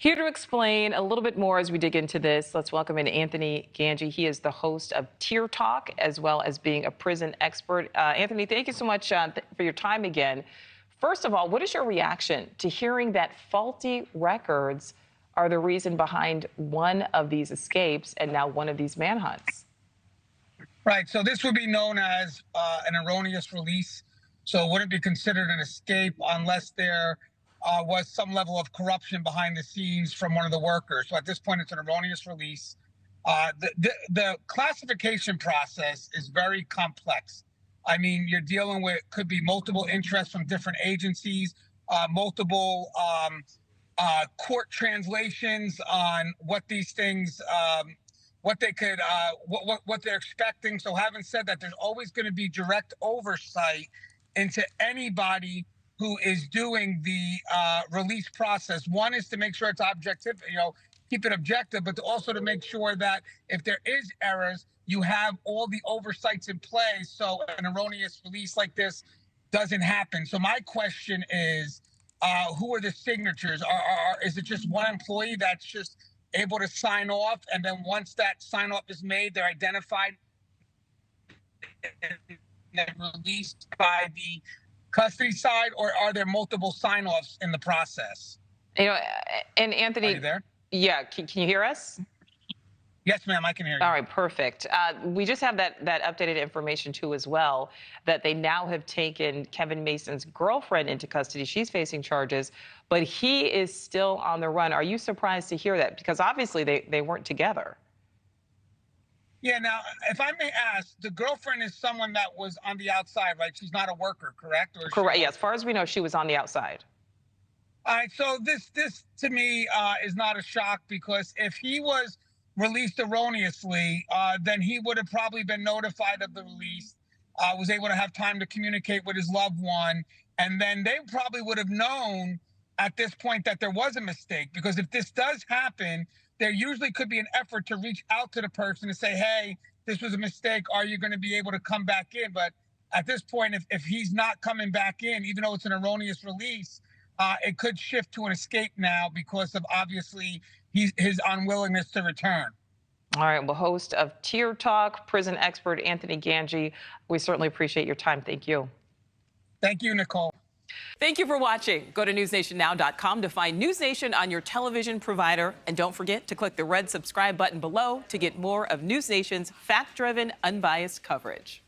Here to explain a little bit more as we dig into this, let's welcome in Anthony Ganji. He is the host of Tier Talk, as well as being a prison expert. Anthony, thank you so much for your time again. First of all, what is your reaction to hearing that faulty records are the reason behind one of these escapes and now one of these manhunts? Right. So this would be known as an erroneous release. So it wouldn't be considered an escape unless there was some level of corruption behind the scenes from one of the workers. So at this point, it's an erroneous release. The classification process is very complex. I mean, you're dealing with could be multiple interests from different agencies, multiple court translations on what these things, what they could, what they're expecting. So having said that, there's always going to be direct oversight into anybody who is doing the release process. One is to make sure it's objective, keep it objective, but also to make sure that if there is errors, you have all the oversights in place so an erroneous release like this doesn't happen. So my question is, who are the signatures? Is it just one employee that's just able to sign off, and then once that sign off is made, they're identified and released by the custody side, or are there multiple sign-offs in the process? And Anthony, are you there? Yeah, can you hear us? Yes, ma'am, I can hear you. All right, perfect. We just have that updated information too as well, that they now have taken Kevin Mason's girlfriend into custody. She's facing charges, but he is still on the run. Are you surprised to hear that? Because obviously they weren't together. Yeah, now, if I may ask, the girlfriend is someone that was on the outside, right? She's not a worker, correct? Correct, yeah, as far as we know, she was on the outside. All right, so this to me is not a shock, because if he was released erroneously, then he would have probably been notified of the release, was able to have time to communicate with his loved one, and then they probably would have known at this point that there was a mistake. Because if this does happen, there usually could be an effort to reach out to the person to say, hey, this was a mistake. Are you going to be able to come back in? But at this point, if he's not coming back in, even though it's an erroneous release, it could shift to an escape now because of obviously his unwillingness to return. All right. Well, host of Tier Talk, prison expert Anthony Ganji, we certainly appreciate your time. Thank you. Thank you, Nicole. Thank you for watching. Go to newsnationnow.com to find News Nation on your television provider. And don't forget to click the red subscribe button below to get more of News Nation's fact-driven, unbiased coverage.